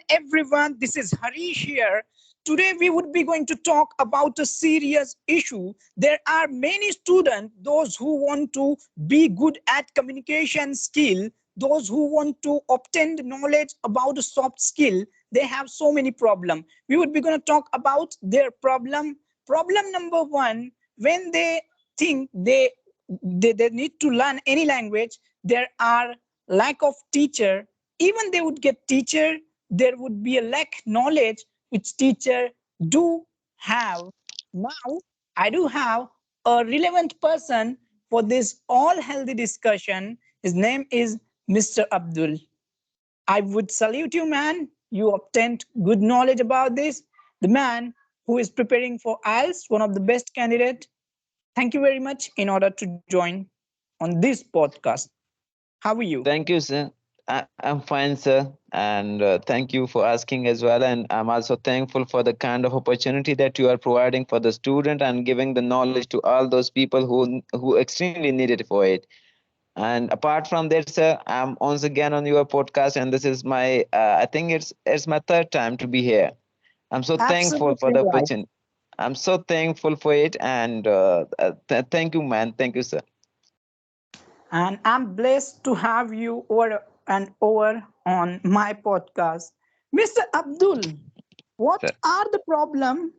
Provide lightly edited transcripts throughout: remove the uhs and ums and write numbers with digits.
everyone, this is Harish here. Today we would be going to talk about a serious issue. There are many students, those who want to be good at communication skill, those who want to obtain the knowledge about a soft skill, they have so many problems. We would be going to talk about their problem. Problem number one, when they think they need to learn any language, there are lack of teacher. Even they would get teacher, there would be a lack knowledge which teacher do have. Now I do have a relevant person for this all healthy discussion. His name is Mr. Abdul. I would salute you, man. You obtained good knowledge about this. The man who is preparing for IELTS, one of the best candidate. Thank you very much in order to join on this podcast. How are you? Thank you, sir. I'm fine, sir. And thank you for asking as well. And I'm also thankful for the kind of opportunity that you are providing for the student and giving the knowledge to all those people who extremely need it for it. And apart from that, sir, I'm once again on your podcast, and this is my I think it's my third time to be here. I'm so thankful for Absolutely the right. opportunity. I'm so thankful for it, and thank you, man. Thank you, sir. And I'm blessed to have you over and over on my podcast. Mr. Abdul, what Sir. are the problem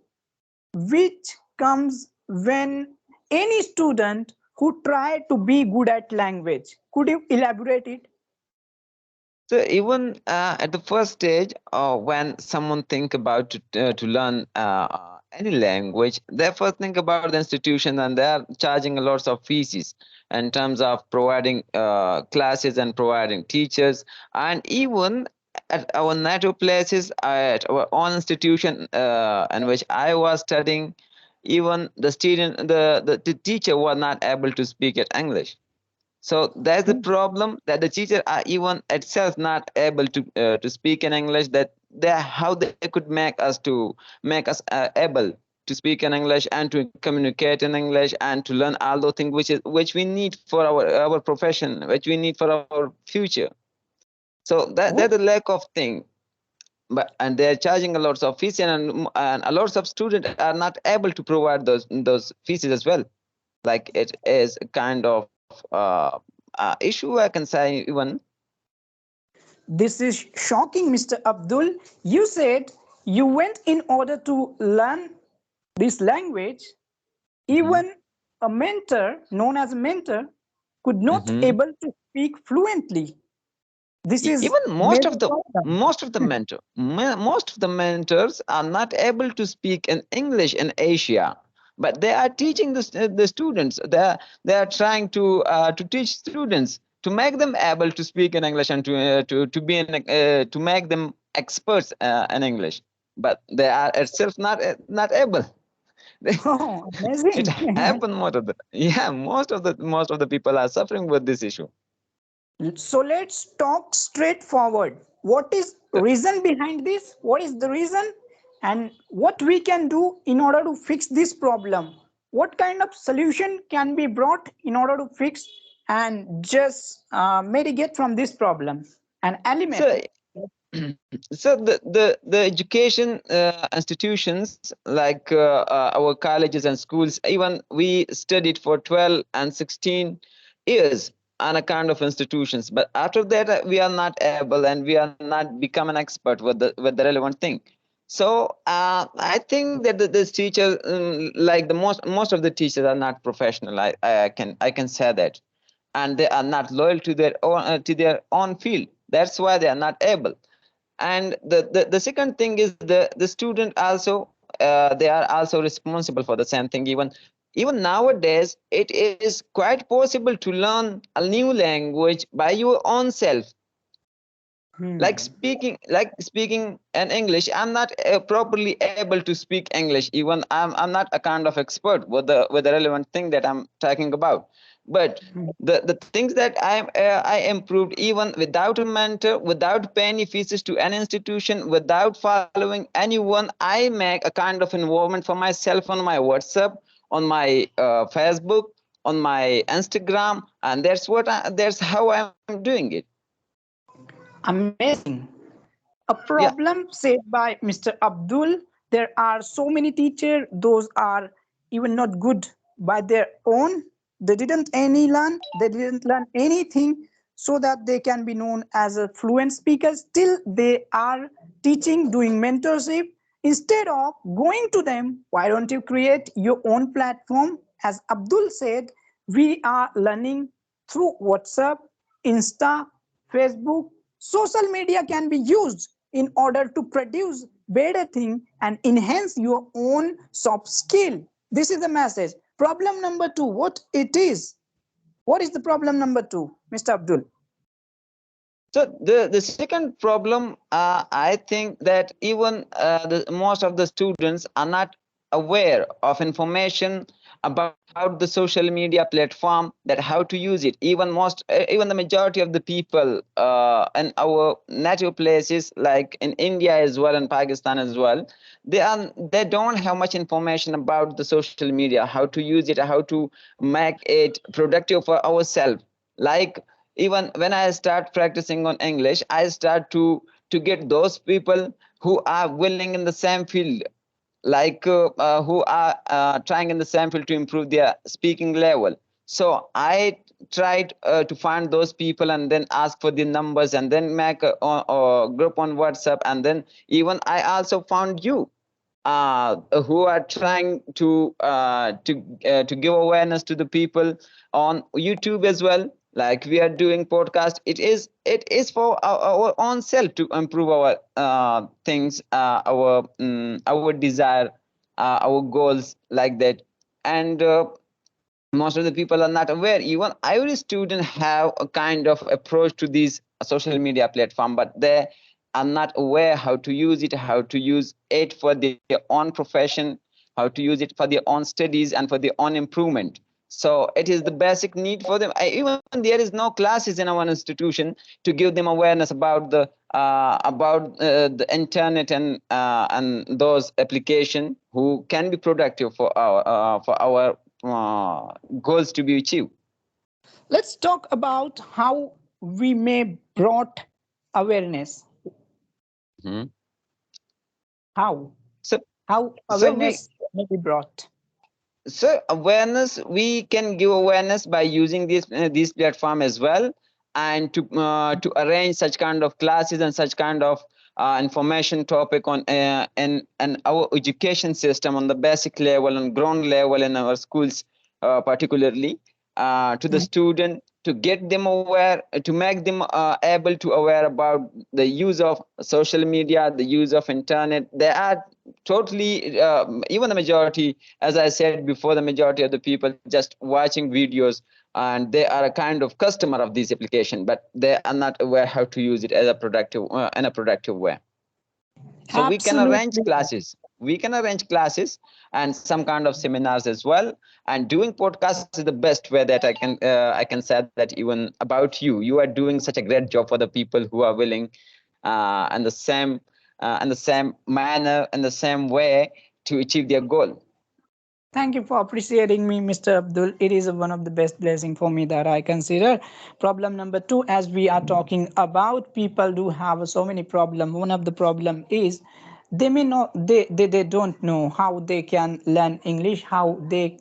which comes when any student who try to be good at language? Could you elaborate it? So even at the first stage, when someone think about to learn any language, they first think about the institution and they are charging a lots of fees in terms of providing classes and providing teachers, and even at our native places, at our own institution in which I was studying, even the teacher was not able to speak at English. So that's the problem that the teacher are even itself not able to speak in English. That they how they could make us able to speak in English and to communicate in English and to learn all those things which we need for our profession, which we need for our future. So that's Oh, the lack of thing. But and they're charging a lot of fees, and a lot of students are not able to provide those fees as well. Like it is a kind of issue, I can say. Even this is shocking, Mr. Abdul. You said you went in order to learn this language. Mhm. Even a mentor, known as a mentor, could not Mhm. able to speak fluently. This is Even major problem. most of the mentors are not able to speak in English in Asia, but they are teaching the students. They are trying to teach students to make them able to speak in English and to be to make them experts in English, but they are itself not able. Oh, It amazing. happened most of the yeah most of the people are suffering with this issue. So let's talk straightforward. What is reason behind this? What is the reason? And what we can do in order to fix this problem? What kind of solution can be brought in order to fix and just mitigate from this problem and eliminate So it? so the education institutions like our colleges and schools, even we studied for 12 and 16 years on a kind of institutions, but after that we are not able and we are not become an expert with the relevant thing. So I think that this teacher, like the most of the teachers are not professional. I can say that, and they are not loyal to their own field. That's why they are not able. And the second thing is the student also, they are also responsible for the same thing. Even nowadays it is quite possible to learn a new language by your own self. Hmm. Like speaking in English, I'm not properly able to speak English. Even I'm not a kind of expert with the relevant thing that I'm talking about. But the things that I improved even without a mentor, without paying any fees to an institution, without following anyone. I make a kind of environment for myself on my WhatsApp, on my Facebook, on my Instagram, and that's how I'm doing it. Amazing. A Yeah. problem said by Mr. Abdul. There are so many teachers, those are even not good by their own. They didn't any learn, they didn't learn anything so that they can be known as a fluent speaker. Still, they are teaching, doing mentorship. Instead of going to them, why don't you create your own platform? As Abdul said, we are learning through WhatsApp, Insta, Facebook. Social media can be used in order to produce better thing and enhance your own soft skill. This is the message. Problem number two, what it is? What is the problem number two, Mr. Abdul? So the second problem, I think that even most of the students are not aware of information about the social media platform, that how to use it. Even the majority of the people in our native places, like in India as well and Pakistan as well, they don't have much information about the social media, how to use it, how to make it productive for ourselves. Like, even when I start practicing on English, I start to get those people who are willing in the same field, like who are trying in the same field to improve their speaking level. So I tried to find those people and then ask for the numbers and then make a group on WhatsApp, and then even I also found you, who are trying to give awareness to the people on YouTube as well. Like, we are doing podcast. It is for our own self to improve our things, our desire, our goals, like that. And most of the people are not aware. Even every student have a kind of approach to these social media platform, but they are not aware how to use it, how to use it for their own profession, how to use it for their own studies and for their own improvement. So it is the basic need for them. Even there is no classes in our institution to give them awareness about the internet and those application who can be productive for our goals to be achieved. Let's talk about how we may brought awareness. Mhm. How? So, How so we awareness may be brought. so awareness, we can give awareness by using this platform as well, and to arrange such kind of classes and such kind of information topic on and our education system on the basic level and ground level in our schools, particularly to the student, to get them aware, to make them able to aware about the use of social media, the use of internet. They are totally, even the majority, as I said before, the majority of the people just watching videos, and they are a kind of customer of this application, but they are not aware how to use it as a productive in a productive way. So Absolutely. we can arrange classes and some kind of seminars as well. And doing podcasts is the best way that I can say that. Even about you are doing such a great job for the people who are willing, and the same manner and the same way to achieve their goal. Thank you for appreciating me, Mr. Abdul. It is one of the best blessing for me that I consider. Problem number two, as we are talking about, people do have so many problem. One of the problem is they may not, they don't know how they can learn English, how they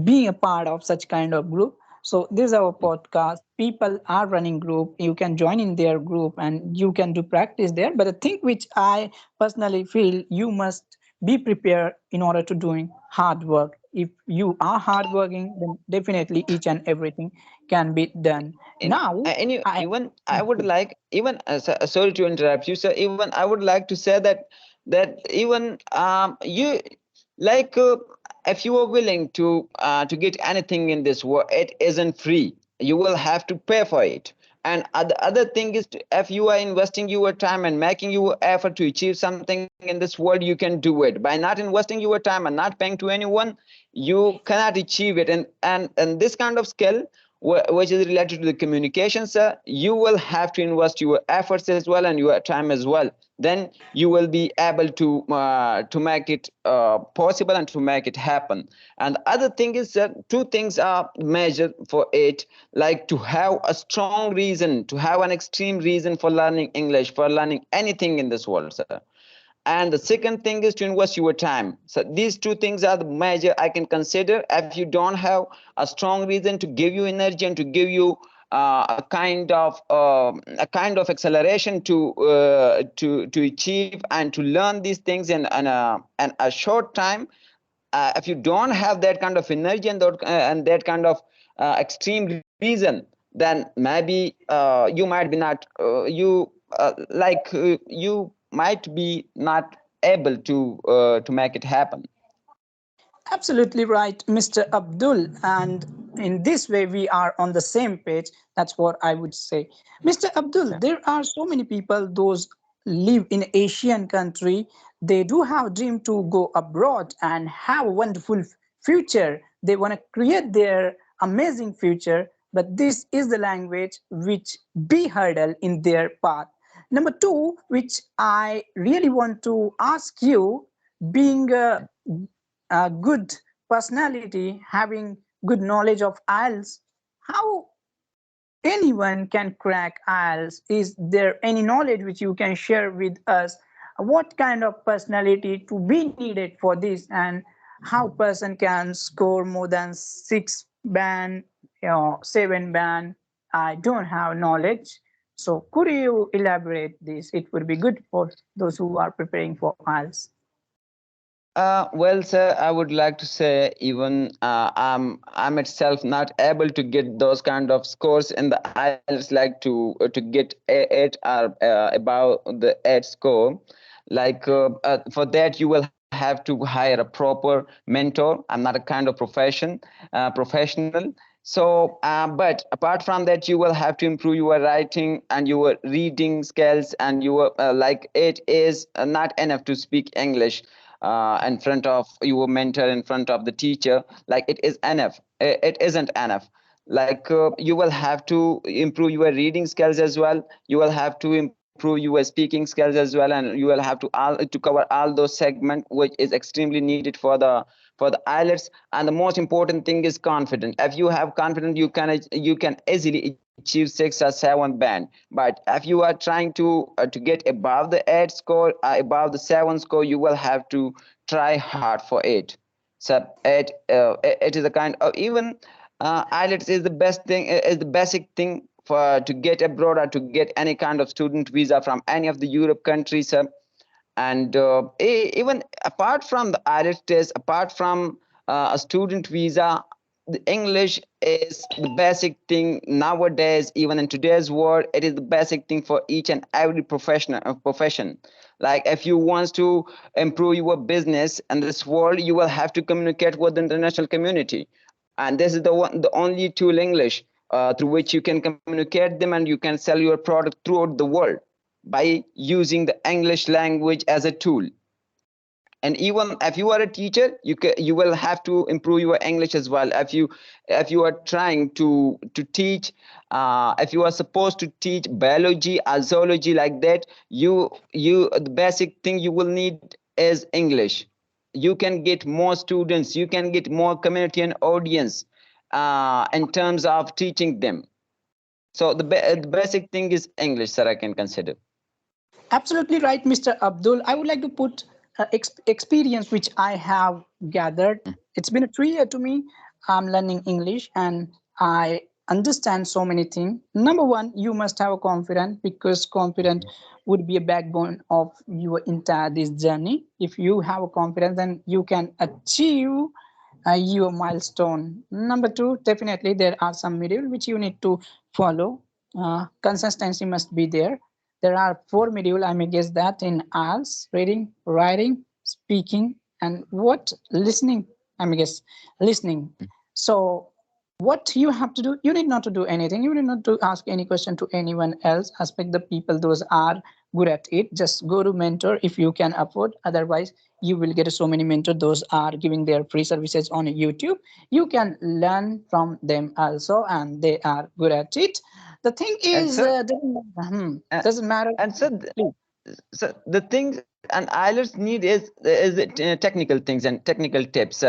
be a part of such kind of group. So this is our podcast. People are running group. You can join in their group and you can do practice there. But the thing which I personally feel, you must be prepared in order to doing hard work. If you are hardworking, then definitely each and everything can be done. And Now, I even I would like, even sorry to interrupt you, sir. Even I would like to say that even you, like, if you are willing to get anything in this world, it isn't free. You will have to pay for it. And other thing is, if you are investing your time and making your effort to achieve something in this world, you can do it. By not investing your time and not paying to anyone, you cannot achieve it. And this kind of skill, which is related to the communication, sir, you will have to invest your efforts as well and your time as well. Then you will be able to make it possible and to make it happen. And the other thing is that two things are major for it, like to have a strong reason, to have an extreme reason for learning English, for learning anything in this world, sir. And the second thing is to invest your time. So these two things are the major I can consider. If you don't have a strong reason to give you energy and to give you a kind of acceleration to achieve and to learn these things in a short time, if you don't have that kind of energy and that kind of extreme reason, then maybe you might be not you might be not able to make it happen. Absolutely right, Mr. Abdul. And in this way, we are on the same page. That's what I would say. Mr. Abdul, there are so many people, those live in Asian country, they do have dream to go abroad and have a wonderful future. They want to create their amazing future, but this is the language which be hurdle in their path. Number two, which I really want to ask you, being a good personality, having good knowledge of IELTS, how anyone can crack IELTS? Is there any knowledge which you can share with us? What kind of personality to be needed for this, and how person can score more than 6 band, 7 band? I don't have knowledge. So could you elaborate this? It would be good for those who are preparing for IELTS. Well, sir, I would like to say even I'm itself not able to get those kind of scores in the IELTS, like to get eight or above the 8 score. Like for that, you will have to hire a proper mentor. I'm not a kind of professional. So, but apart from that, you will have to improve your writing and your reading skills, and your like it is not enough to speak English in front of your mentor, in front of the teacher. Like it is enough, it isn't enough. Like you will have to improve your reading skills as well, you will have to improve your speaking skills as well, and you will have to cover all those segments which is extremely needed for the IELTS. And the most important thing is confidence. If you have confidence, you can easily achieve 6 or 7 band. But if you are trying to get above the 8 score, above the 7 score, you will have to try hard for it. So it is a kind of, even IELTS is the best thing, is the basic thing for to get abroad or to get any kind of student visa from any of the Europe countries. And even apart from the IELTS test, apart from a student visa, the English is the basic thing nowadays. Even in today's world, it is the basic thing for each and every profession. Like if you want to improve your business in this world, you will have to communicate with the international community, and this is the only tool, English, through which you can communicate them and you can sell your product throughout the world by using the English language as a tool. And even if you are a teacher, you will have to improve your English as well. If you are trying to teach, if you are supposed to teach biology or zoology, like that, you the basic thing you will need is English. You can get more students, you can get more community and audience in terms of teaching them. So the basic thing is English, sir, I can consider. Absolutely right, Mr. Abdul. I would like to put experience which I have gathered. It's been a 3 year to me. I'm learning English and I understand so many things. Number one, you must have a confidence, because confidence would be a backbone of your entire this journey. If you have a confidence, then you can achieve your milestone. Number two, definitely there are some module which you need to follow. Consistency must be there. There are 4 modules, I may guess that, in IELTS: reading, writing, speaking, and what? Listening, I may guess, listening. So what you have to do, you need not to do anything. You need not to ask any question to anyone else. Aspect the people, those are good at it, just go to mentor if you can afford. Otherwise, you will get so many mentors. Those are giving their free services on YouTube. You can learn from them also, and they are good at it. The thing And is, sir, uh, doesn't matter. and sir, Please. so the things an IELTS need is it, technical things and technical tips,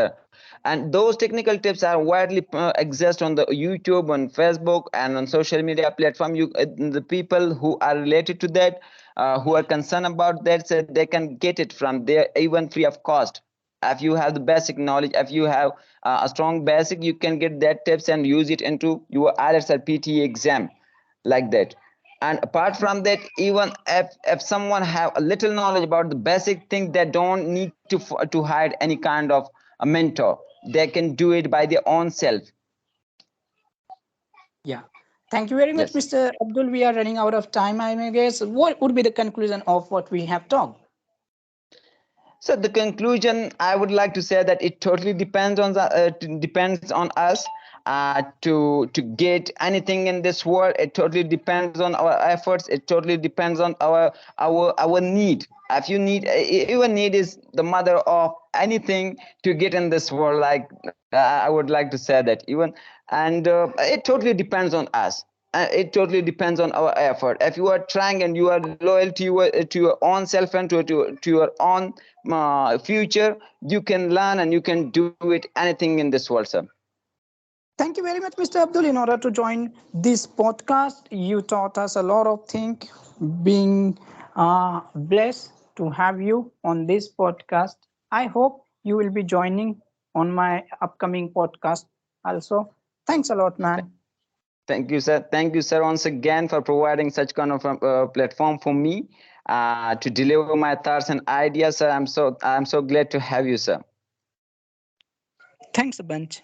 and those technical tips are widely exist on the YouTube, on Facebook, and on social media platform. The people who are related to that, who are concerned about that, so they can get it from there even free of cost. If you have the basic knowledge, if you have a strong basic, you can get that tips and use it into your IELTS or PTE exam, like that. And apart from that, even if someone have a little knowledge about the basic thing, they don't need to hire any kind of a mentor. They can do it by their own self. Yeah. Thank you very much, Yes. Mr. Abdul. We are running out of time, I guess. What would be the conclusion of what we have talked? So the conclusion, I would like to say that it totally depends on depends on us to get anything in this world. It totally depends on our efforts. It totally depends on our need. If you need, your need is the mother of anything to get in this world. Like I would like to say that even, and it totally depends on us. It totally depends on our effort. If you are trying and you are loyal to your own self and to your own future, you can learn and you can do it anything in this world, sir. Thank you very much, Mr. Abdul. In order to join this podcast, you taught us a lot of things. Being blessed to have you on this podcast. I hope you will be joining on my upcoming podcast also. Thanks a lot, man. Thank you, sir. Thank you, sir, once again for providing such kind of platform for me to deliver my thoughts and ideas, sir. I'm so glad to have you, sir. Thanks a bunch.